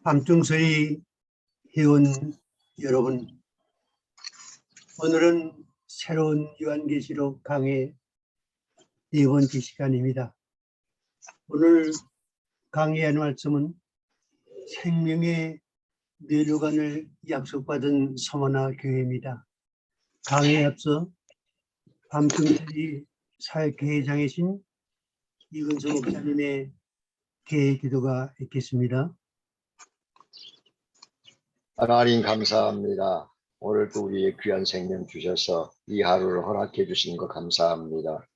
밤중서의 회원 여러분, 오늘은 새로운 요한계시록 강의 네 번째 시간입니다. 오늘 강의한 말씀은 생명의 뇌류관을 약속받은 서머나 교회입니다. 강의에 앞서 밤중서의 사역회장이신 이근수 목사님의 개의 기도가 있겠습니다. 하나님 감사합니다. 오늘도 우리의 귀한 생명 주셔서 이 하루를 허락해 주신 것 감사합니다.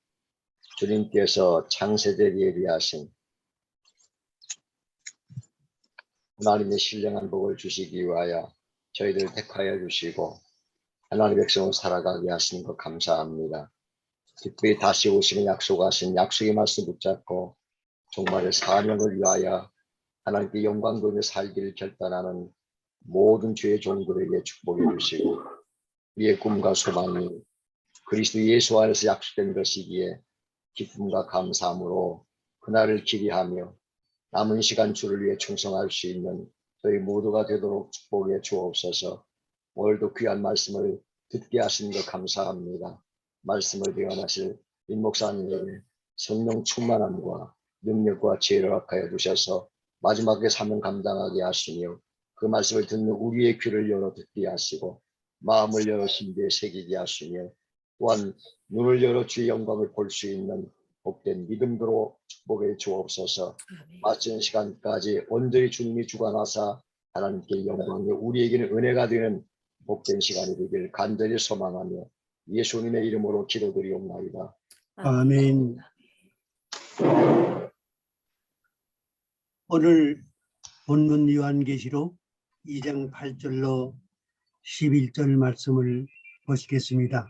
주님께서 창세대에 예비하신 하나님의 신령한 복을 주시기 위하여 저희들을 택하여 주시고 하나님의 백성을 살아가게 하시는 것 감사합니다. 특별히 다시 오시는 약속하신 약속의 말씀 붙잡고 종말의 사명을 위하여 하나님께 영광 돌며 살기를 결단하는 모든 주의 종들에게 축복해 주시고 우리의 꿈과 소망이 그리스도 예수 안에서 약속된 것이기에 기쁨과 감사함으로 그날을 기리하며 남은 시간 주를 위해 충성할 수 있는 저희 모두가 되도록 축복해 주옵소서. 오늘도 귀한 말씀을 듣게 하신 것 감사합니다. 말씀을 대언하실 임 목사님에게 성령 충만함과 능력과 지혜를 허락하여 주셔서 마지막에 사명 감당하게 하시며 그 말씀을 듣는 우리의 귀를 열어 듣게 하시고 마음을 열어 심기에 새기게 하시며 또한 눈을 열어 주의 영광을 볼 수 있는 복된 믿음으로 축복해 주옵소서. 마치는 시간까지 온전히 주님이 주관하사 하나님께 영광이 우리에게는 은혜가 되는 복된 시간이 되길 간절히 소망하며 예수님의 이름으로 기도드리옵나이다. 아멘. 오늘 본문 요한계시록 2장 8절로 11절 말씀을 보시겠습니다.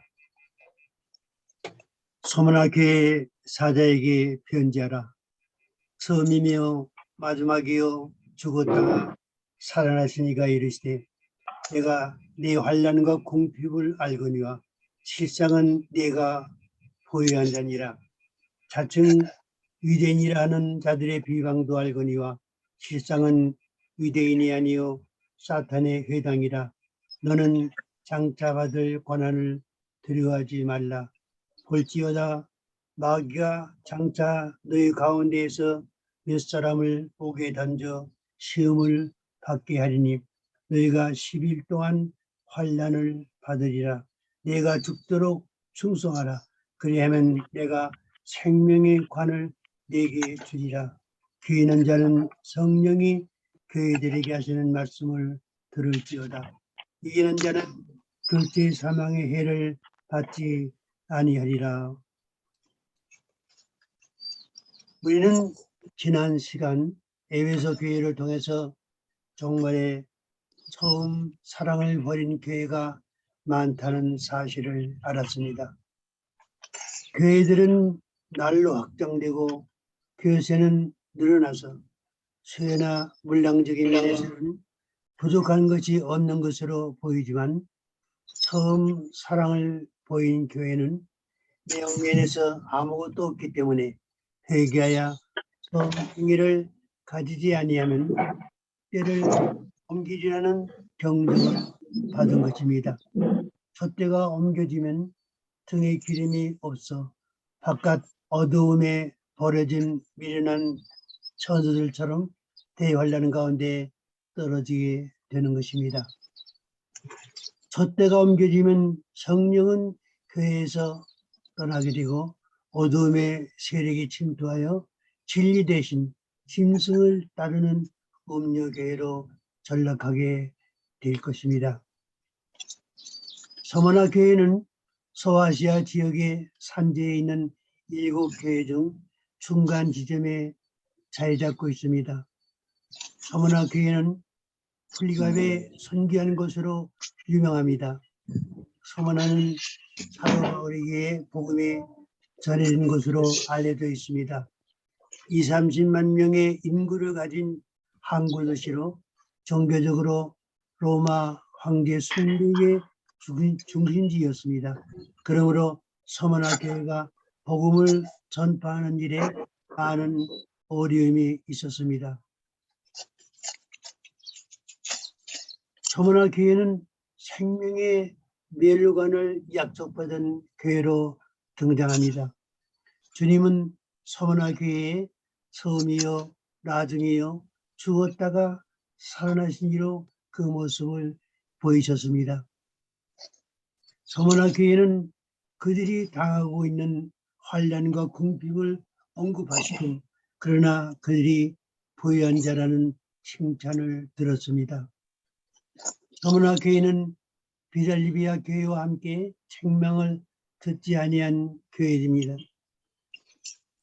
소머나 교회 사자에게 편지하라. 처음이며 마지막이요 죽었다가 살아나신 이가 이르시되 내가 네 환난과 궁핍을 알거니와 실상은 네가 보유한 자니라. 자칭 유대인이라 하는 자들의 비방도 알거니와 실상은 유대인이 아니요 사탄의 회당이라. 너는 장차 받을 권한을 두려워하지 말라. 볼지어다 마귀가 장차 너희 가운데에서 몇 사람을 옥에 던져 시험을 받게 하리니 너희가 10일 동안 환난을 받으리라. 내가 죽도록 충성하라. 그리하면 내가 생명의 관을 내게 주리라. 귀 있는 자는 성령이 교회들에게 하시는 말씀을 들을지어다. 이기는 자는 둘째 사망의 해를 받지 아니하리라. 우리는 지난 시간 에베소 교회를 통해서 정말에 처음 사랑을 버린 교회가 많다는 사실을 알았습니다. 교회들은 날로 확장되고 교세는 늘어나서 수혜나 물량적인 면에서는 부족한 것이 없는 것으로 보이지만 처음 사랑을 보인 교회는 내용 면에서 아무것도 없기 때문에 회개하여 처음 행위를 가지지 아니하면 때를 옮기지라는 경종을 받은 것입니다. 촛대가 옮겨지면 등에 기름이 없어 바깥 어두움에 버려진 미련한 처자들처럼 대환란 가운데 떨어지게 되는 것입니다. 촛대가 옮겨지면 성령은 교회에서 떠나게 되고 어두움의 세력이 침투하여 진리 대신 짐승을 따르는 음녀교회로 전락하게 될 것입니다. 서머나 교회는 소아시아 지역의 산지에 있는 7교회 중 중간 지점에 자리 잡고 있습니다. 서머나 교회는 풀리갑의 선교한 곳으로 유명합니다. 서머나는 사도 바울에게 복음이 전해진 곳으로 알려져 있습니다. 20-30만 명의 인구를 가진 항구 도시로 종교적으로 로마 황제 숭배의 중심지였습니다. 그러므로 서머나 교회가 복음을 전파하는 일에 많은 어려움이 있었습니다. 서머나 교회는 생명의 멸관을 약속받은 교회로 등장합니다. 주님은 서머나 교회의 처음이요 나중이요 죽었다가 살아나신 이로 그 모습을 보이셨습니다. 서머나 교회는 그들이 당하고 있는 환난과 궁핍을 언급하시고 그러나 그들이 부유한 자라는 칭찬을 들었습니다. 서머나 교회는 비달리비아 교회와 함께 책망을 듣지 아니한 교회입니다.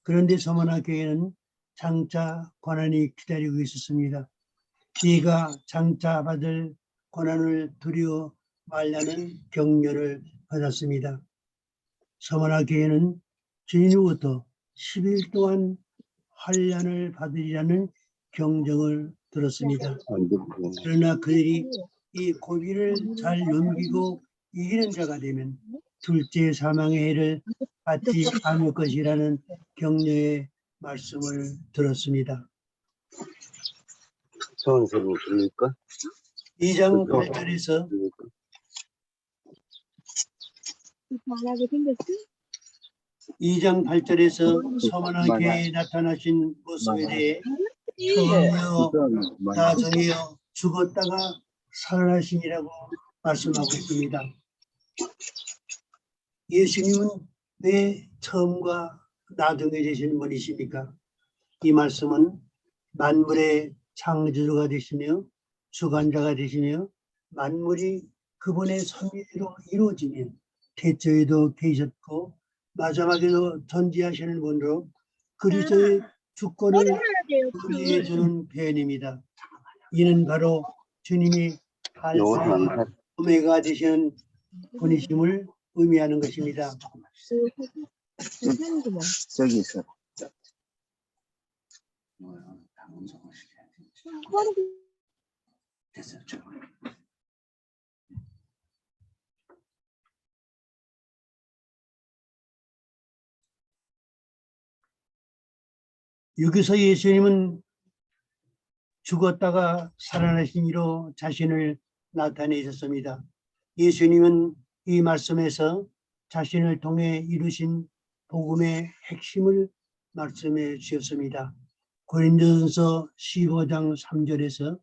그런데 서머나 교회는 장차 고난이 기다리고 있었습니다. 이가 장차 받을 고난을 두려워 말라는 격려를 받았습니다. 서머나 교회는 주님으로부터 10일 동안 환난을 받으리라는 경정을 들었습니다. 그러나 그들이 이 고비를 잘 넘기고 이기는 자가 되면 둘째 사망의 해를 받지 않을 것이라는 격려의 말씀을 들었습니다. 소원스러워 부를까? 2장 8절에서 잘하게 생겼지? 2장 8절에서 서머나 교회에 나타나신 모습에 대해 처음이요 나중이요 죽었다가 살아나심이라고 말씀하고 있습니다. 예수님은 왜 처음과 나중에 되시는 분이십니까? 이 말씀은 만물의 창조주가 되시며 주관자가 되시며 만물이 그분의 섭리로 이루어지면 태초에도 계셨고 마지막에도 존재하시는 분으로 그리스도의 주권을 의미해 주는 표현입니다. 이는 바로 주님이 알파 오메가 되시는 분이심을 의미하는 것입니다. 저기 있어. 여기서 예수님은 죽었다가 살아나신 이로 자신을 나타내셨습니다. 예수님은 이 말씀에서 자신을 통해 이루신 복음의 핵심을 말씀해 주셨습니다. 고린도전서 15장 3절에서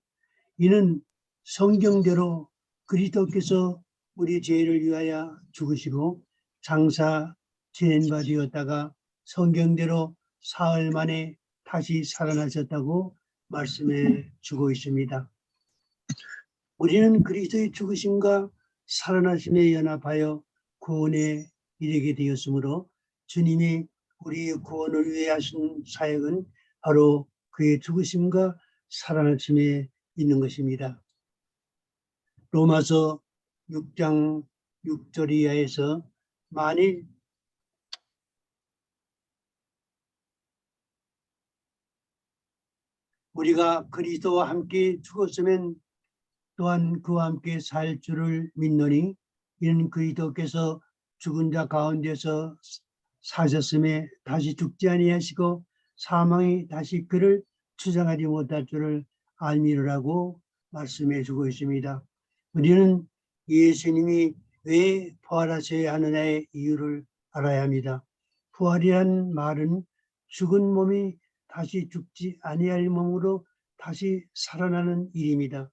이는 성경대로 그리스도께서 우리 죄를 위하여 죽으시고 장사 지낸 바 되었다가 성경대로 사흘 만에 다시 살아나셨다고 말씀해 주고 있습니다. 우리는 그리스도의 죽으심과 살아나심에 연합하여 구원에 이르게 되었으므로 주님이 우리의 구원을 위해 하신 사역은 바로 그의 죽으심과 살아나심에 있는 것입니다. 로마서 6장 6절 이하에서 만일 우리가 그리스도와 함께 죽었으면 또한 그와 함께 살 줄을 믿노니 이는 그리스도께서 죽은 자 가운데서 사셨음에 다시 죽지 아니하시고 사망이 다시 그를 추장하지 못할 줄을 알미르라고 말씀해 주고 있습니다. 우리는 예수님이 왜 부활하셔야 하느냐의 이유를 알아야 합니다. 부활이란 말은 죽은 몸이 다시 죽지 아니할 몸으로 다시 살아나는 일입니다.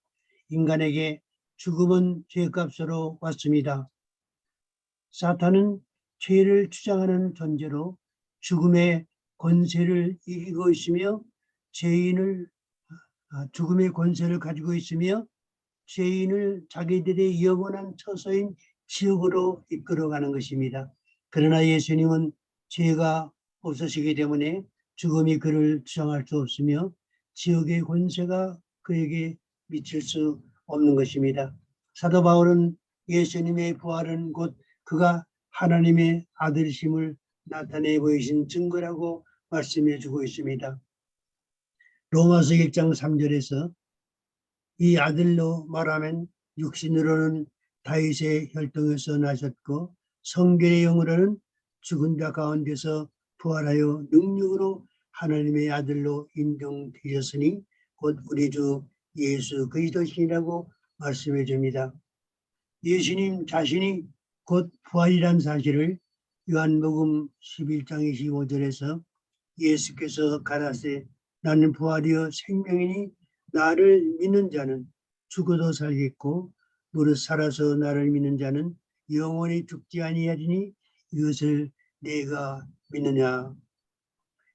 인간에게 죽음은 죄값으로 왔습니다. 사탄은 죄를 주장하는 존재로 죽음의 권세를 이기고 있으며 죽음의 권세를 가지고 있으며 죄인을 자기들의 영원한 처소인 지옥으로 이끌어가는 것입니다. 그러나 예수님은 죄가 없으시기 때문에 죽음이 그를 주장할 수 없으며 지옥의 권세가 그에게 미칠 수 없는 것입니다. 사도 바울은 예수님의 부활은 곧 그가 하나님의 아들이심을 나타내 보이신 증거라고 말씀해 주고 있습니다. 로마서 1장 3절에서 이 아들로 말하면 육신으로는 다윗의 혈통에서 나셨고 성결의 영으로는 죽은 자 가운데서 부활하여 능력으로 하나님의 아들로 인정되셨으니 곧 우리 주 예수 그리스도시라고 말씀해 줍니다. 예수님 자신이 곧 부활이란 사실을 요한복음 11장 25절에서 예수께서 가라사대 나는 부활이요 생명이니 나를 믿는 자는 죽어도 살겠고 무릇 살아서 나를 믿는 자는 영원히 죽지 아니하리니 이것을 내가 믿느냐.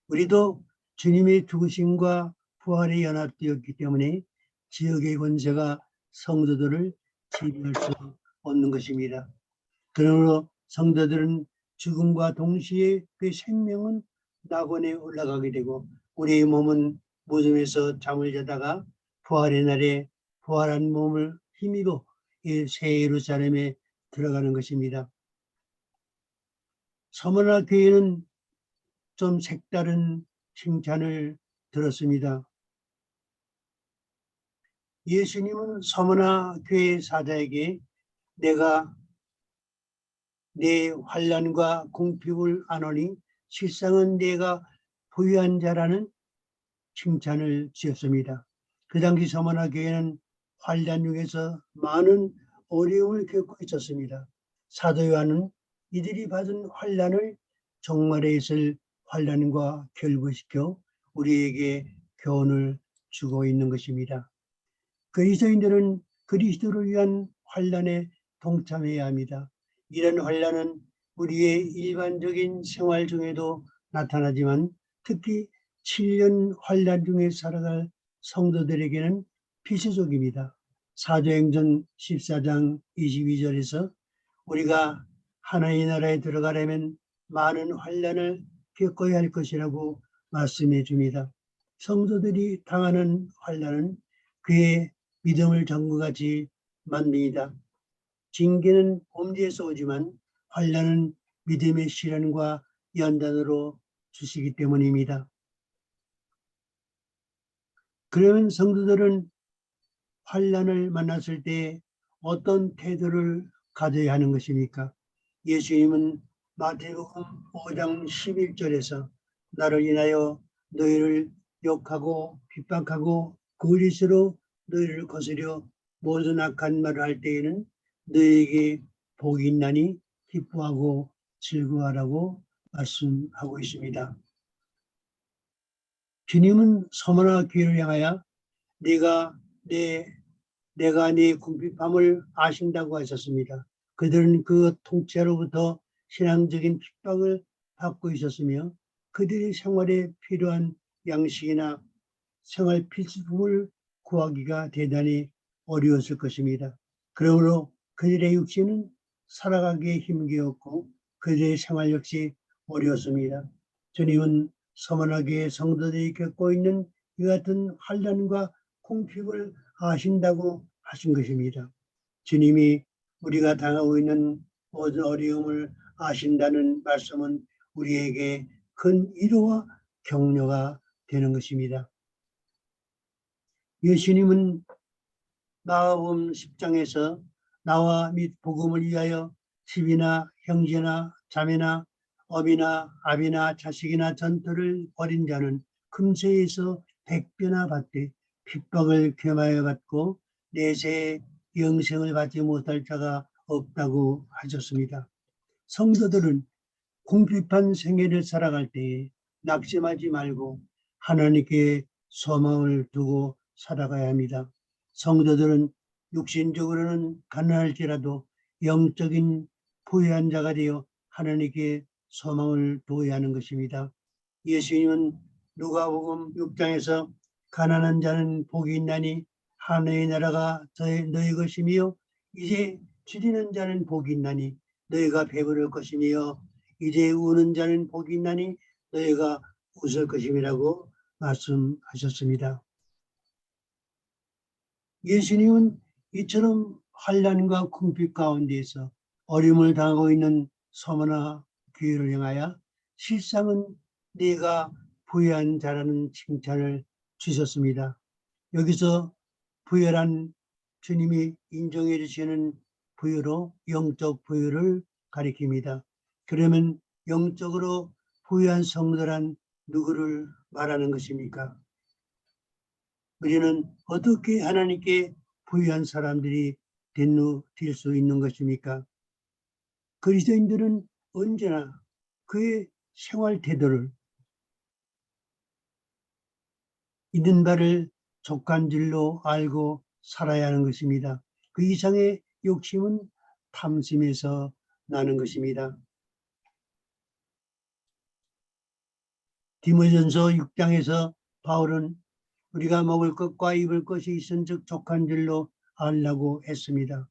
우리도 주님의 죽으심과 부활에 연합되었기 때문에 지역의 권세가 성도들을 지배할 수 없는 것입니다. 그러므로 성도들은 죽음과 동시에 그 생명은 낙원에 올라가게 되고 우리의 몸은 무덤에서 잠을 자다가 부활의 날에 부활한 몸을 힘입어 이 새 예루살렘에 들어가는 것입니다. 서머나 교회는 좀 색다른 칭찬을 들었습니다. 예수님은 서머나 교회 사자에게 내가 내 환난과 공핍을 안오니 실상은 내가 부유한 자라는 칭찬을 지었습니다. 그 당시 서머나 교회는 환난 중에서 많은 어려움을 겪고 있었습니다. 사도 요한은 이들이 받은 환난을 종말에 있을 환난과 결부시켜 우리에게 교훈을 주고 있는 것입니다. 그리스도인들은 그리스도를 위한 환난에 동참해야 합니다. 이런 환난은 우리의 일반적인 생활 중에도 나타나지만 특히 7년 환난 중에 살아갈 성도들에게는 필수적입니다. 사도행전 14장 22절에서 우리가 하나님의 나라에 들어가려면 많은 환난을 겪어야 할 것이라고 말씀해 줍니다. 성도들이 당하는 환난은 그의 믿음을 전구같이 만듭니다. 징계는 범죄에서 오지만 환난은 믿음의 시련과 연단으로 주시기 때문입니다. 그러면 성도들은 환난을 만났을 때 어떤 태도를 가져야 하는 것입니까? 예수님은 마태복음 5장 11절에서 나를 인하여 너희를 욕하고 핍박하고 거짓으로 너희를 거스려 모든 악한 말을 할 때에는 너희에게 복이 있나니 기뻐하고 즐거워하라고 말씀하고 있습니다. 주님은 서머나 교회를 향하여 내가 네 궁핍함을 아신다고 하셨습니다. 그들은 그 통치자로부터 신앙적인 핍박을 받고 있었으며 그들의 생활에 필요한 양식이나 생활 필수품을 구하기가 대단히 어려웠을 것입니다. 그러므로 그들의 육신은 살아가기에 힘겨웠고 그들의 생활 역시 어려웠습니다. 주님은 서머나교회 성도들이 겪고 있는 이 같은 환난과 공핍을 아신다고 하신 것입니다. 주님이 우리가 당하고 있는 모든 어려움을 아신다는 말씀은 우리에게 큰 위로와 격려가 되는 것입니다. 예수님은 마가복음 10장에서 나와 및 복음을 위하여 집이나 형제나 자매나 어미나 아비나 자식이나 전토를 벌인 자는 금세에서 100배나 받되 핍박을 겸하여 받고 내세에 영생을 받지 못할 자가 없다고 하셨습니다. 성도들은 궁핍한 생애를 살아갈 때에 낙심하지 말고 하나님께 소망을 두고 살아가야 합니다. 성도들은 육신적으로는 가난할지라도 영적인 부유한 자가 되어 하나님께 소망을 두어야 하는 것입니다. 예수님은 누가복음 6장에서 가난한 자는 복이 있나니 하늘의 나라가 너희 것이며 이제 줄이는 자는 복이 있나니 너희가 배부를 것이며 이제 우는 자는 복이 있나니 너희가 웃을 것임이라고 말씀하셨습니다. 예수님은 이처럼 환난과 궁핍 가운데에서 어려움을 당하고 있는 서머나 교회를 향하여 실상은 네가 부유한 자라는 칭찬을 주셨습니다. 여기서 부유란 주님이 인정해 주시는 부유로 영적 부유를 가리킵니다. 그러면 영적으로 부유한 성도란 누구를 말하는 것입니까? 우리는 어떻게 하나님께 부유한 사람들이 될 수 있는 것입니까? 그리스도인들은 언제나 그의 생활 태도를 있는 바를 족간질로 알고 살아야 하는 것입니다. 그 이상의 욕심은 탐심에서 나는 것입니다. 디모전서 6장에서 바울은 우리가 먹을 것과 입을 것이 있은즉 족한줄로 알라고 했습니다.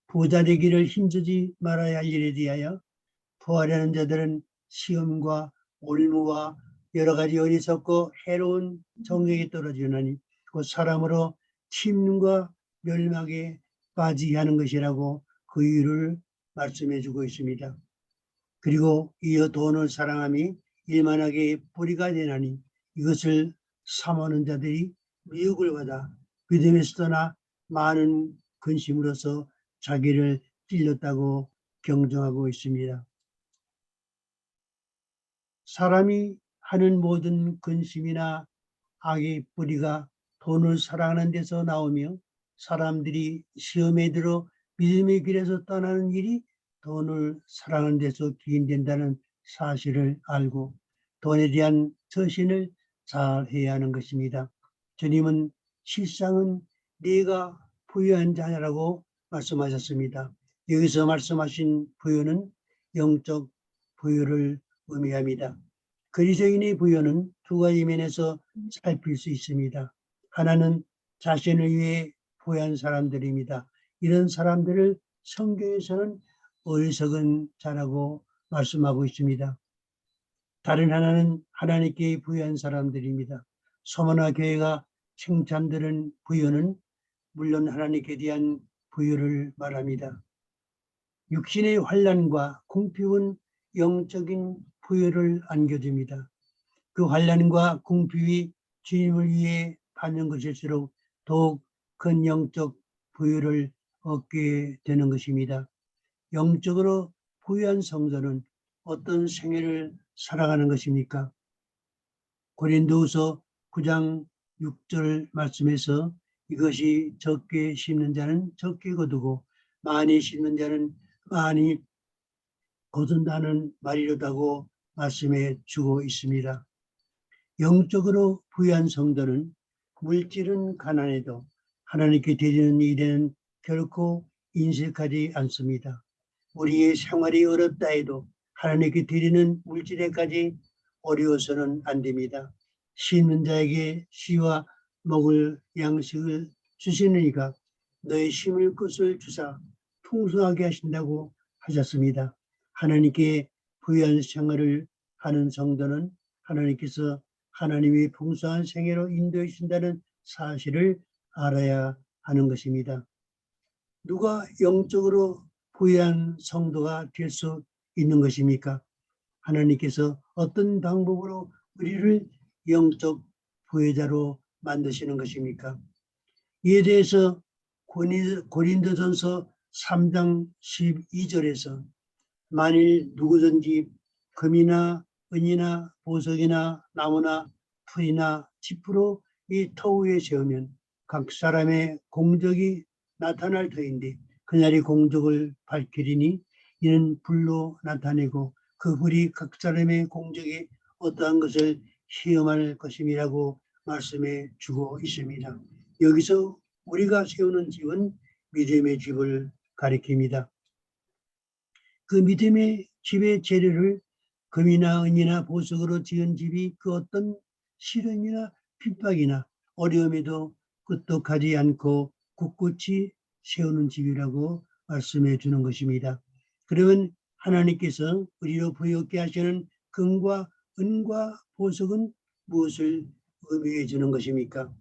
부자 되기를 힘쓰지 말아야 할 일에 대하여 부하려는 자들은 시험과 올무와 여러 가지 어리석고 해로운 정욕에 떨어지나니 그 사람으로 침과 멸망에 빠지게 하는 것이라고 그 이유를 말씀해 주고 있습니다. 그리고 이어 돈을 사랑함이 일만하게 뿌리가 되나니 이것을 삼하는 자들이 미혹을 받아 믿음에서 떠나 많은 근심으로서 자기를 찔렸다고 경정하고 있습니다. 사람이 하는 모든 근심이나 악의 뿌리가 돈을 사랑하는 데서 나오며 사람들이 시험에 들어 믿음의 길에서 떠나는 일이 돈을 사랑하는 데서 기인된다는 사실을 알고 돈에 대한 처신을 잘 해야 하는 것입니다. 주님은 실상은 네가 부유한 자라고 말씀하셨습니다. 여기서 말씀하신 부유는 영적 부유를 의미합니다. 그리스도인의 부유는 두 가지 면에서 살필 수 있습니다. 하나는 자신을 위해 부유한 사람들입니다. 이런 사람들을 성경에서는 어리석은 자라고 말씀하고 있습니다. 다른 하나는 하나님께 부유한 사람들입니다. 소모나 교회가 칭찬들은 부유는 물론 하나님께 대한 부유를 말합니다. 육신의 환난과 궁핍은 영적인 부유를 안겨줍니다. 그 환난과 궁핍이 주님을 위해 받는 것일수록 더욱 큰 영적 부유를 얻게 되는 것입니다. 영적으로 부유한 성도는 어떤 생애를 살아가는 것입니까? 고린도후서 9장 6절 말씀에서 이것이 적게 심는 자는 적게 거두고 많이 심는 자는 많이 거둔다는 말이로다고 말씀해 주고 있습니다. 영적으로 부유한 성도는 물질은 가난해도 하나님께 드리는 일에는 결코 인색하지 않습니다. 우리의 생활이 어렵다 해도 하나님께 드리는 물질에까지 어려워서는 안 됩니다. 심는 자에게 씨와 먹을 양식을 주시는 이가 너의 심을 것을 주사 풍성하게 하신다고 하셨습니다. 하나님께 부유한 생활을 하는 성도는 하나님께서 하나님의 풍성한 생애로 인도해 주신다는 사실을 알아야 하는 것입니다. 누가 영적으로 부유한 성도가 될 수 있는 것입니까? 하나님께서 어떤 방법으로 우리를 영적 부유자로 만드시는 것입니까? 이에 대해서 고린도전서 3장 12절에서 만일 누구든지 금이나 은이나 보석이나 나무나 풀이나 짚으로 이 터 위에 세우면 각 사람의 공적이 나타날 터인데 그날이 공적을 밝히리니 이는 불로 나타내고 그 불이 각 사람의 공적이 어떠한 것을 시험할 것임이라고 말씀해 주고 있습니다. 여기서 우리가 세우는 집은 믿음의 집을 가리킵니다. 그 믿음의 집의 재료를 금이나 은이나 보석으로 지은 집이 그 어떤 시련이나 핍박이나 어려움에도 끄떡하지 않고 굳굳이 세우는 집이라고 말씀해 주는 것입니다. 그러면 하나님께서 우리로 부유하게 하시는 금과 은과 보석은 무엇을 의미해 주는 것입니까?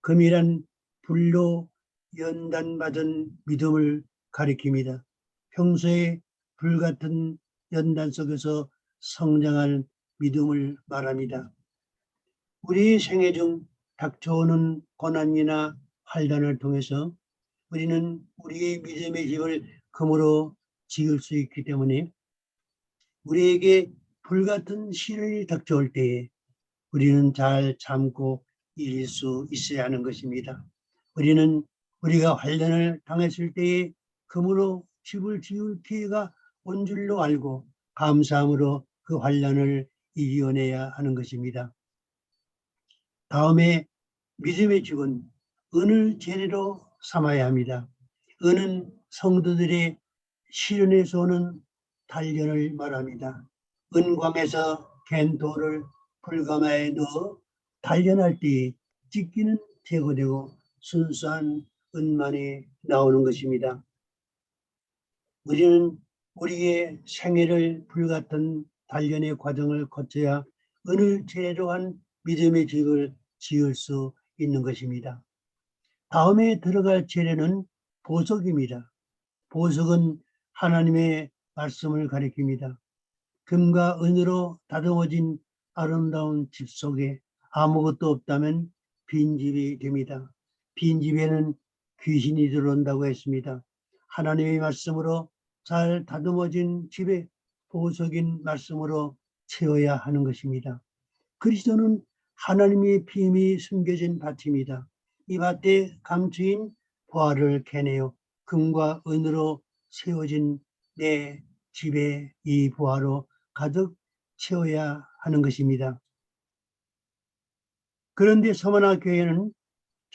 금이란 불로 연단받은 믿음을 가리킵니다. 평소에 불같은 연단 속에서 성장할 믿음을 말합니다. 우리의 생애 중 닥쳐오는 고난이나 환난을 통해서 우리는 우리의 믿음의 집을 금으로 지을 수 있기 때문에 우리에게 불같은 시련이 닥쳐올 때에 우리는 잘 참고 이길 수 있어야 하는 것입니다. 우리는 우리가 환난을 당했을 때에 금으로 집을 지을 기회가 온 줄로 알고 감사함으로 그 환난을 이겨내야 하는 것입니다. 다음에 믿음의 죽은 은을 재료로 삼아야 합니다. 은은 성도들의 실현에서 오는 단련을 말합니다. 은광에서 갠 돌을 불가마에 넣어 단련할 때 찢기는 제거되고 순수한 은만이 나오는 것입니다. 우리는 우리의 생애를 불같은 단련의 과정을 거쳐야 은을 재료로 한 믿음의 집을 지을 수 있는 것입니다. 다음에 들어갈 재료는 보석입니다. 보석은 하나님의 말씀을 가리킵니다. 금과 은으로 다듬어진 아름다운 집 속에 아무것도 없다면 빈 집이 됩니다. 빈 집에는 귀신이 들어온다고 했습니다. 하나님의 말씀으로 잘 다듬어진 집에 보석인 말씀으로 채워야 하는 것입니다. 그리스도는 하나님의 비밀이 숨겨진 밭입니다. 이 밭에 감추인 보화를 캐내어 금과 은으로 세워진 내 집에 이 보화로 가득 채워야 하는 것입니다. 그런데 서머나 교회는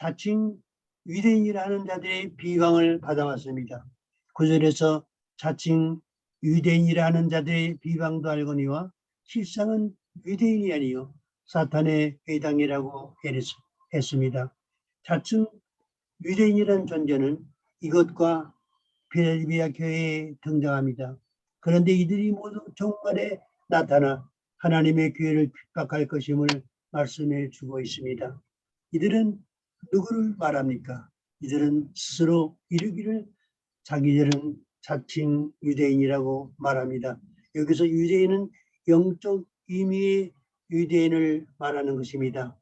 자칭 유대인이라는 자들의 비방을 받아왔습니다. 9절에서 자칭 유대인이라는 자들의 비방도 알거니와 실상은 유대인이 아니요 사탄의 회당이라고 했습니다. 자칭 유대인이라는 존재는 이것과 필라델피아 교회에 등장합니다. 그런데 이들이 모두 종말에 나타나 하나님의 교회를 핍박할 것임을 말씀해 주고 있습니다. 이들은 누구를 말합니까? 이들은 스스로 이르기를 자기들은 자칭 유대인이라고 말합니다. 여기서 유대인은 영적 의미의 유대인을 말하는 것입니다.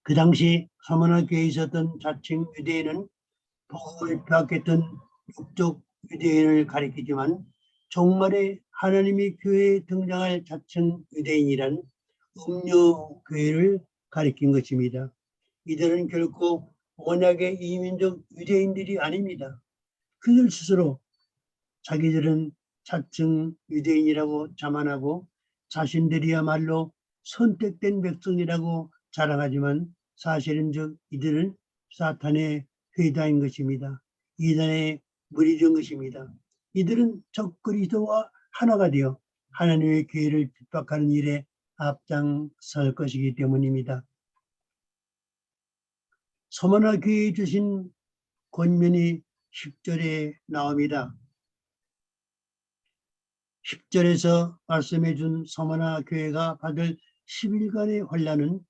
그 당시 서머나 교회에 있었던 자칭 유대인은 복음을 빼앗겼던 육적 유대인을 가리키지만 종말에 하나님의 교회에 등장할 자칭 유대인이란 음료 교회를 가리킨 것입니다. 이들은 결코 언약의 이민족 유대인들이 아닙니다. 그들 스스로 자기들은 자칭 유대인이라고 자만하고 자신들이야말로 선택된 백성이라고 자랑하지만 사실은 즉 이들은 사탄의 회당인 것입니다. 이단의 무리된 것입니다. 이들은 적 그리스도와 하나가 되어 하나님의 교회를 핍박하는 일에 앞장설 것이기 때문입니다. 서머나 교회에 주신 권면이 10절에 나옵니다. 10절에서 말씀해 준 서머나 교회가 받을 10일간의 환난은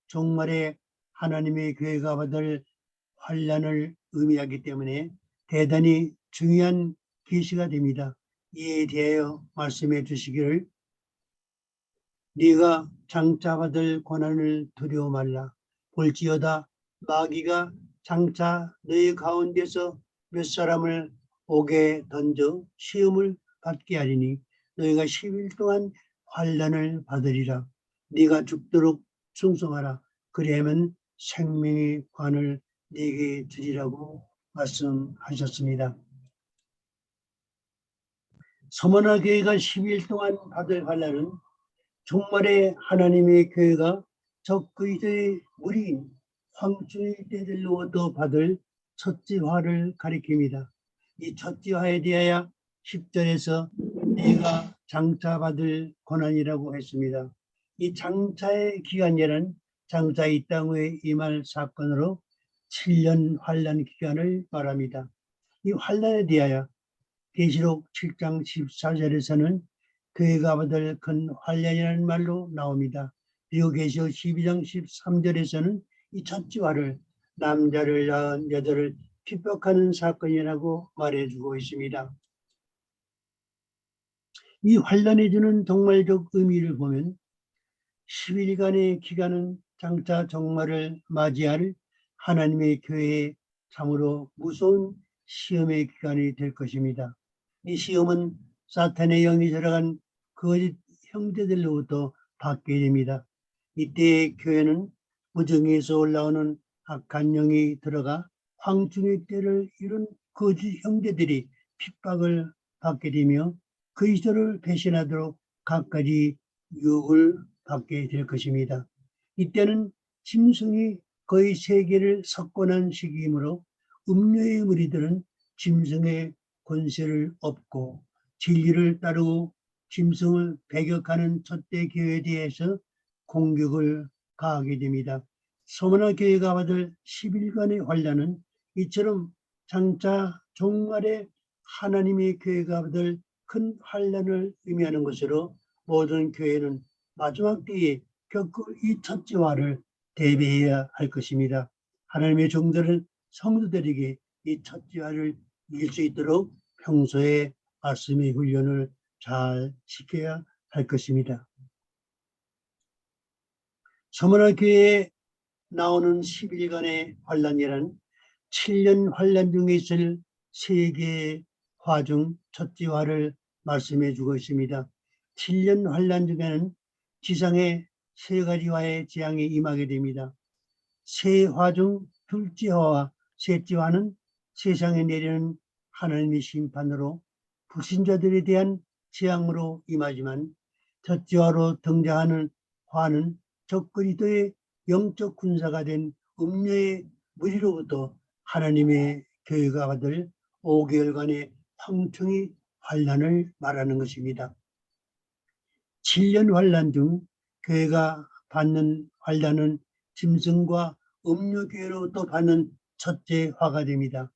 종말에 하나님의 교회가 받을 환난을 의미하기 때문에 대단히 중요한 계시가 됩니다. 이에 대하여 말씀해 주시기를 네가 장차 받을 고난을 두려워 말라. 볼지어다 마귀가 장차 너희 가운데서 몇 사람을 옥에 던져 시험을 받게 하리니 너희가 10일 동안 환난을 받으리라. 네가 죽도록 충성하라. 그리하면 생명의 관을 네게 주리라고 말씀하셨습니다. 서머나 교회가 10일 동안 받을 환난은 종말에 하나님의 교회가 적 그리스도의 무리인 황충의 때들로부터 받을 첫지화를 가리킵니다. 이 첫지화에 대하여 10절에서 네가 장차 받을 고난이라고 했습니다. 이 장차의 기간이란 장차 이 땅에 임할 사건으로 7년 환난 기간을 말합니다. 이 환난에 대하여 계시록 7장 14절에서는 교회가 받을 큰 환난이라는 말로 나옵니다. 그리고 계시록 12장 13절에서는 이 첫지화를 남자를 낳은 여자를 핍박하는 사건이라고 말해주고 있습니다. 이 환난에 주는 종말적 의미를 보면 10일간의 기간은 장차 종말을 맞이할 하나님의 교회에 참으로 무서운 시험의 기간이 될 것입니다. 이 시험은 사탄의 영이 들어간 거짓 형제들로부터 받게 됩니다. 이때의 교회는 무정에서 올라오는 악한 영이 들어가 황충의 때를 이룬 거짓 형제들이 핍박을 받게 되며 그리스도를 배신하도록 갖가지 유혹을 받게 될 것입니다. 이때는 짐승이 거의 세계를 석권한 시기이므로 음료의 무리들은 짐승의 권세를 업고 진리를 따르고 짐승을 배격하는 첫대 교회에 대해서 공격을 가하게 됩니다. 소문화 교회가 받을 10일간의 환란은 이처럼 장차 종말에 하나님의 교회가 받을 큰 환란을 의미하는 것으로 모든 교회는 마지막 때에 겪을 이 첫째화를 대비해야 할 것입니다. 하나님의 종들은 성도들에게 이 첫째화를 이길 수 있도록 평소에 말씀의 훈련을 잘 시켜야 할 것입니다. 서문화 교회에 나오는 10일간의 환란이란 7년 환란 중에 있을 세 개의 화 중 첫째 화를 말씀해 주고 있습니다. 7년 환란 중에는 지상의 세 가지 화의 재앙이 임하게 됩니다. 세 화 중 둘째 화와 셋째 화는 세상에 내리는 하나님의 심판으로 불신자들에 대한 재앙으로 임하지만 첫째 화로 등장하는 화는 적그리스도의 영적 군사가 된 음녀의 무리로부터 하나님의 교회가 받을 5개월간의 황충의 환란을 말하는 것입니다. 7년 환란 중 교회가 받는 환란은 짐승과 음료교회로부터 받는 첫째 화가 됩니다.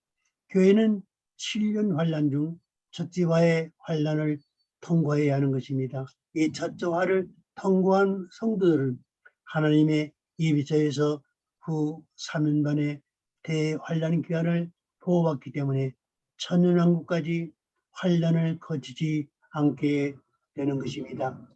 교회는 7년 환란 중 첫째 화의 환란을 통과해야 하는 것입니다. 이 첫째 화를 통과한 성도들은 하나님의 예비처에서 후 3년간의 대환란 기간을 보호받기 때문에 천년왕국까지 환란을 거치지 않게 되는 것입니다.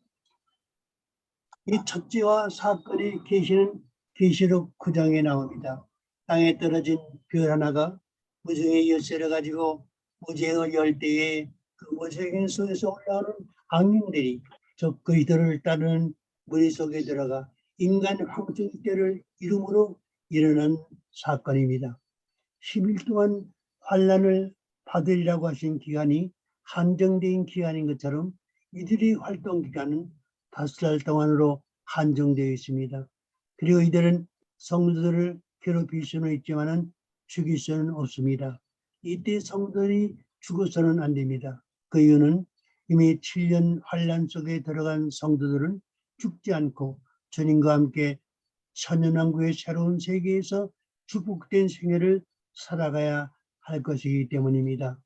이 첫째와 사건의 계시는 계시록 9장에 나옵니다. 땅에 떨어진 별 하나가 무성의 열쇠를 가지고 무쟁을 열 때에 그 무쟁의 속에서 올라오는 악령들이 적그리스도를 따르는 무리 속에 들어가 인간 황충 때를 이름으로 일어난 사건입니다. 10일 동안 환란을 받으리라고 하신 기간이 한정된 기간인 것처럼 이들의 활동 기간은 5달 동안으로 한정되어 있습니다. 그리고 이들은 성도들을 괴롭힐 수는 있지만 죽일 수는 없습니다. 이때 성도들이 죽어서는 안 됩니다. 그 이유는 이미 7년 환란 속에 들어간 성도들은 죽지 않고 주님과 함께 천년왕국의 새로운 세계에서 축복된 생애를 살아가야 할 것이기 때문입니다.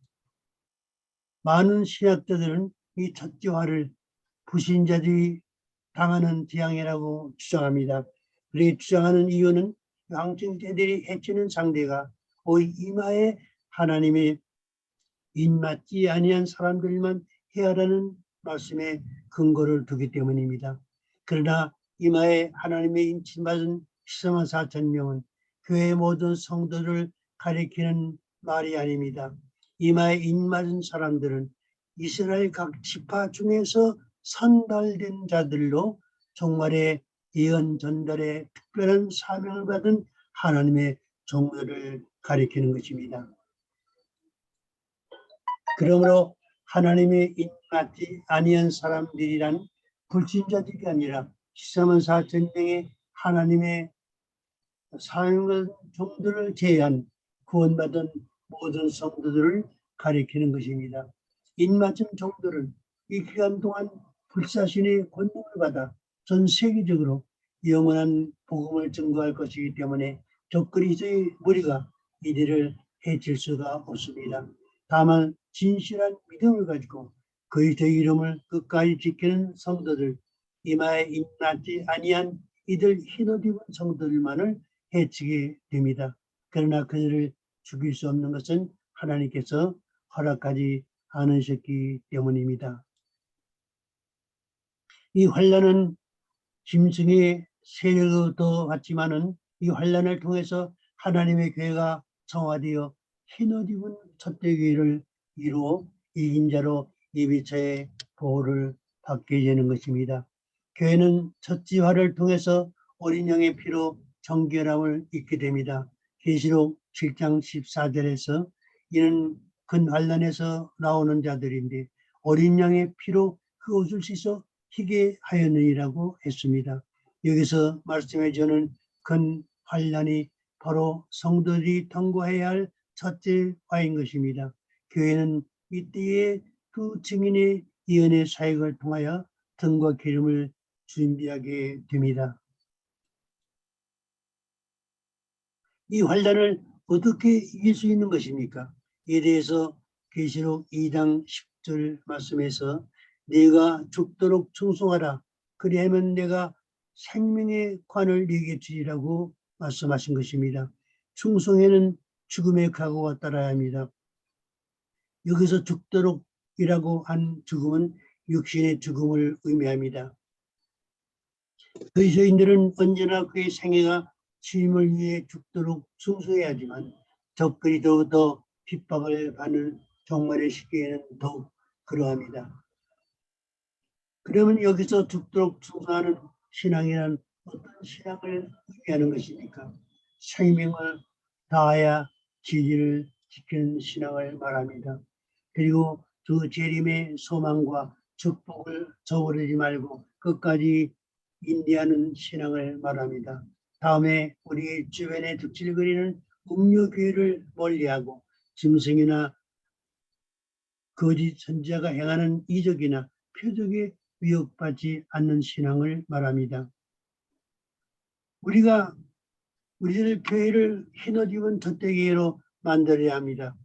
많은 신학자들은 이 첫째 화를 불신자들이 당하는 재앙이라고 주장합니다. 그렇게 주장하는 이유는 왕증자들이 해치는 상대가 오히 이마에 하나님의 인맞지 아니한 사람들만 해야라는 말씀에 근거를 두기 때문입니다. 그러나 이마에 하나님의 인침받은 14만 4천 명은 교회의 모든 성도를 가리키는 말이 아닙니다. 이마에 인맞은 사람들은 이스라엘 각 지파 중에서 선발된 자들로 종말의 예언 전달에 특별한 사명을 받은 하나님의 종들을 가리키는 것입니다. 그러므로 하나님의 인맞지 아니한 사람들이란 불신자들이 아니라 14만 4천 명의 하나님의 사용한 종들을 제외한 구원받은 모든 성도들을 가리키는 것입니다. 인맞은 종들은 이 기간 동안 불사신의 권능을 받아 전 세계적으로 영원한 복음을 증거할 것이기 때문에 적그리스도의 무리가 이들을 해칠 수가 없습니다. 다만 진실한 믿음을 가지고 그리스도의 이름을 끝까지 지키는 성도들, 이마에 인맞지 아니한 이들 흰옷 입은 성도들만을 해치게 됩니다. 그러나 그들을 죽일 수 없는 것은 하나님께서 허락하지 않으셨기 때문입니다. 이 환란은 짐승의 세력도 같지만은 이 환란을 통해서 하나님의 교회가 성화되어 흰옷 입은 첫째 교회를 이루어 이긴 자로 예비처의 보호를 받게 되는 것입니다. 교회는 첫째 화를 통해서 어린 양의 피로 정결함을 잊게 됩니다. 계시록 7장 14절에서 이는 근환란에서 나오는 자들인데 어린 양의 피로 그 옷을 씻어 희게 하였느니라고 했습니다. 여기서 말씀해 주는 근환란이 바로 성도들이 통과해야 할 첫째 화인 것입니다. 교회는 이때에 그 증인의 예언의 사역을 통하여 등과 기름을 준비하게 됩니다. 이 환란을 어떻게 이길 수 있는 것입니까? 이에 대해서 계시록 2장 10절 말씀에서 네가 죽도록 충성하라. 그리하면 내가 생명의 관을 네게 주리라고 말씀하신 것입니다. 충성에는 죽음의 각오가 따라야 합니다. 여기서 죽도록이라고 한 죽음은 육신의 죽음을 의미합니다. 그리스도인들은 언제나 그의 생애가 주님을 위해 죽도록 충성해야 하지만 적그리 더욱더 핍박을 받는 종말의 시기에는 더욱 그러합니다. 그러면 여기서 죽도록 충성하는 신앙이란 어떤 신앙을 의미하는 것입니까? 생명을 다하여 진리를 지키는 신앙을 말합니다. 그리고 그 재림의 소망과 축복을 저버리지 말고 끝까지 인내하는 신앙을 말합니다. 다음에 우리 주변에 득실거리는 음료교회를 멀리하고 짐승이나 거짓 선지자가 행하는 이적이나 표적에 위협받지 않는 신앙을 말합니다. 우리가 우리들 교회를 흰옷 입은 젖대기로 만들어야 합니다.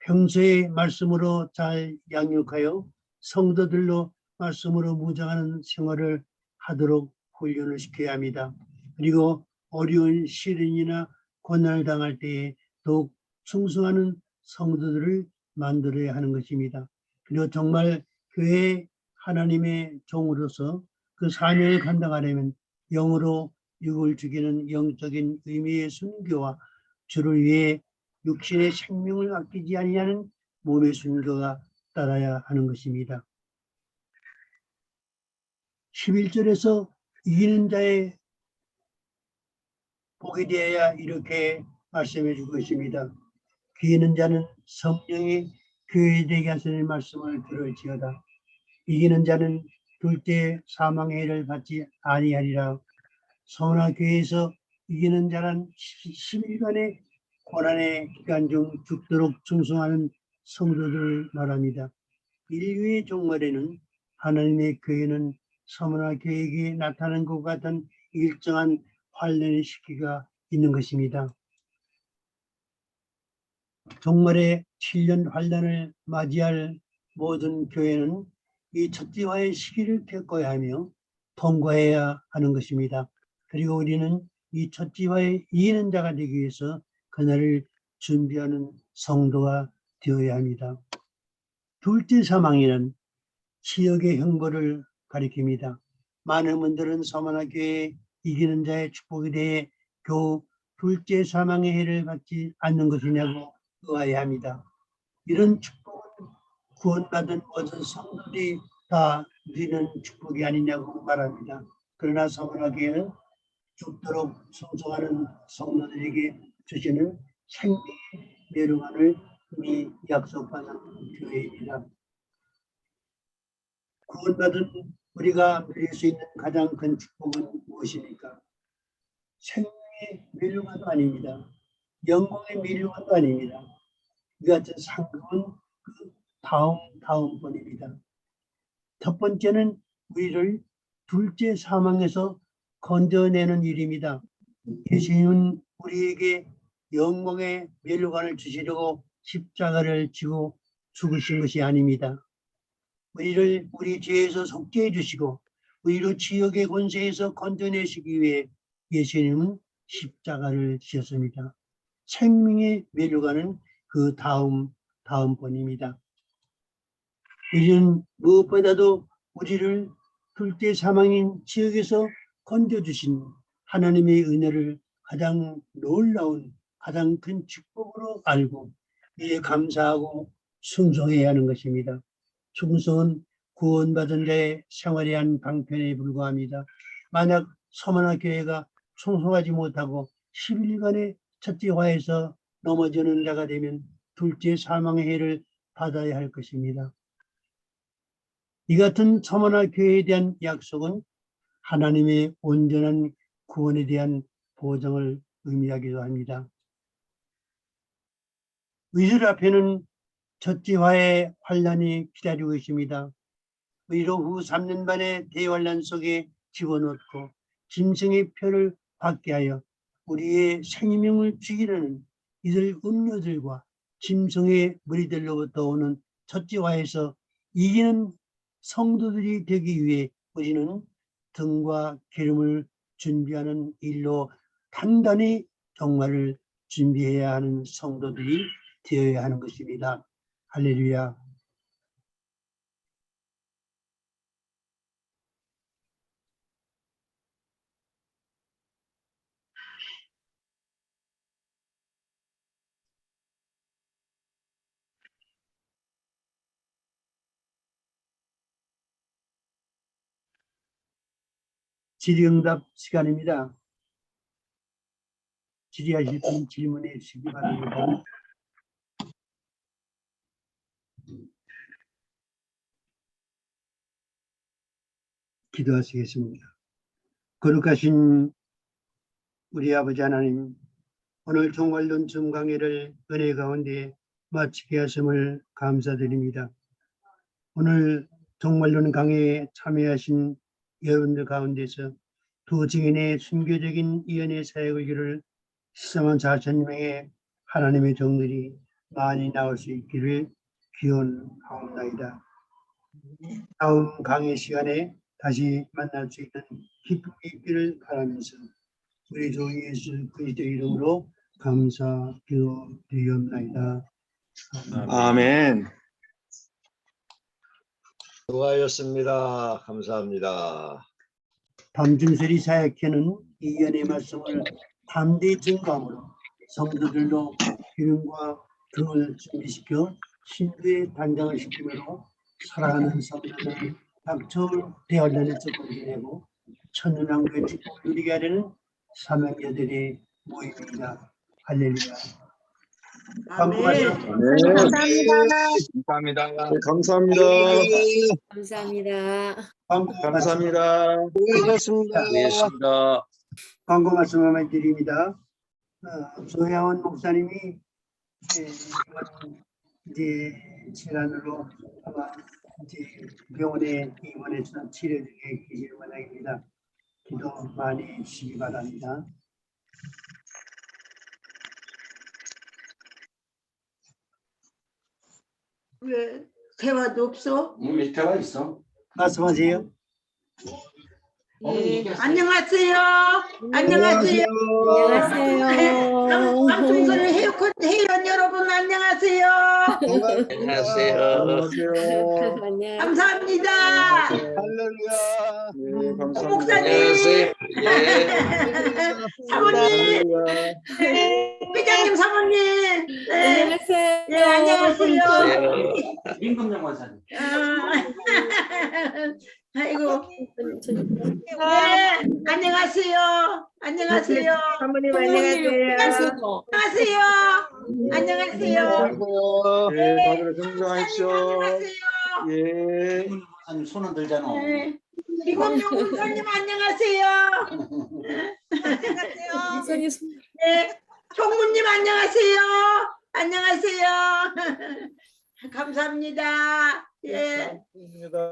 평소에 말씀으로 잘 양육하여 성도들로 말씀으로 무장하는 생활을 하도록 훈련을 시켜야 합니다. 그리고 어려운 시련이나 고난을 당할 때에 더욱 충성하는 성도들을 만들어야 하는 것입니다. 그리고 정말 교회 하나님의 종으로서 그 사명을 감당하려면 영으로 육을 죽이는 영적인 의미의 순교와 주를 위해 육신의 생명을 아끼지 아니하는 몸의 순교가 따라야 하는 것입니다. 11절에서 이기는 자의 복이 되어야 이렇게 말씀해 주고 있습니다. 귀 있는 자는 성령이 교회에 되게 하시는 말씀을 들을지어다. 이기는 자는 둘째 사망의 해를 받지 아니하리라. 서머나 교회에서 이기는 자란 10일간의 고난의 기간 중 죽도록 충성하는 성도들을 말합니다. 인류의 종말에는 하나님의 교회는 서머나 교회에게 나타나는 것 같은 일정한 환란의 시기가 있는 것입니다. 종말의 7년 환란을 맞이할 모든 교회는 이 첫째화의 시기를 겪어야 하며 통과해야 하는 것입니다. 그리고 우리는 이 첫째화의 이기는 자가 되기 위해서 그날을 준비하는 성도가 되어야 합니다. 둘째 사망이란 지역의 형벌을 가리킵니다. 많은 분들은 서머나 교회에 이기는 자의 축복에 대해 겨우 둘째 사망의 해를 받지 않는 것이냐고 의아해합니다. 이런 축복은 구원받은 모든 성도들이 다 누리는 축복이 아니냐고 말합니다. 그러나 서머나 교회는 죽도록 순종하는 성도들에게 주시는 생명의 멸류관을 이미 약속받은 교회입니다. 구원받은 우리가 누릴 수 있는 가장 큰 축복은 무엇입니까? 생명의 멸류관도 아닙니다. 영광의 멸류관도 아닙니다. 이 같은 상급은 그 다음번입니다. 첫 번째는 우리를 둘째 사망에서 건져내는 일입니다. 예수님은 우리에게 영광의 멸류관을 주시려고 십자가를 지고 죽으신 것이 아닙니다. 우리를 우리 죄에서 속죄해 주시고 우리를 지옥의 권세에서 건져내시기 위해 예수님은 십자가를 지셨습니다. 생명의 멸류관은 그 다음번입니다. 우리는 무엇보다도 우리를 둘째 사망인 지옥에서 건져주신 하나님의 은혜를 가장 놀라운 가장 큰 축복으로 알고 이에 감사하고 순종해야 하는 것입니다. 충성은 구원받은 자의 생활에 한 방편에 불과합니다. 만약 서머나 교회가 송송하지 못하고 10일간의 첫째 화에서 넘어지는 자가 되면 둘째 사망의 해를 받아야 할 것입니다. 이 같은 처모나 교회에 대한 약속은 하나님의 온전한 구원에 대한 보장을 의미하기도 합니다. 의술 앞에는 첫째 화의 환란이 기다리고 있습니다. 의로 후 3년 반의 대환란 속에 집어넣고 짐승의 표를 받게 하여 우리의 생명을 죽이려는 이들 음료들과 짐승의 무리들로부터 오는 첫째 화에서 이기는 성도들이 되기 위해 우리는 등과 기름을 준비하는 일로 단단히 종말을 준비해야 하는 성도들이 되어야 하는 것입니다. 할렐루야. 질의응답 시간입니다. 질의하실 분 질문해 주시기 바랍니다. 기도하시겠습니다. 거룩하신 우리 아버지 하나님, 오늘 종말론점 강의를 은혜 가운데 마치게 하심을 감사드립니다. 오늘 종말론 강의에 참여하신 여러분들 가운데서 두 증인의 순교적인 예언의 사역을 기를 시성한 4,000명의 하나님의 종들이 많이 나올 수 있기를 기원하옵나이다. 다음 강의 시간에 다시 만날 수 있는 기쁨이 있기를 바라면서 우리 주 예수 그리스도 이름으로 감사 기도드리옵나이다. 아멘. 수고하셨습니다. 감사합니다. 밤중설이 사역회는 이 연의 말씀을 담대히 증거함으로 성도들로 기름과 등을 준비시켜 신부의 단장을 시키므로 사랑하는 성도들을 닥쳐올 대환란에서 건져내고 천년왕국의 축복을 누리게 하려는 사명자들의 모임입니다. 할렐루야. 감사합니다. 감사합니다. 감사합니다. 감사합니다. 감사합니다. 수고하셨습니다. 광고 말씀 한번 드립니다. 조양원 목사님이 이제 질환으로 아마 이제 병원에 입원해서 치료 중에 계실 모양입니다. 기도 많이 해주시기 바랍니다. 왜 대화도 없어? 밑에가 있어. 말씀하세요. 예. 안녕하세요. 안녕하세요. 안녕하세요. 방송소리 회원 여러분 안녕하세요. 안녕하세요. 안녕. 감사합니다. 할렐루야. 네, 감사합니다. 목사님, 사모님, 회장님, 사모님. 네, 안녕하세요. 네, 안녕하세요. 임금영 원사님. 아이고. 네, 안녕하세요. 안녕하세요. 사모님 안녕하세요. 안녕하세요. 안녕하세요. 네, 다들 건강하십시오. 안녕하세요. 예. 원사님 손은 들잖아. 네. 이건명 목사님 안녕하세요. 안녕하세요. 네. 총무님 안녕하세요. 안녕하세요. 감사합니다. 예. 감사합니다.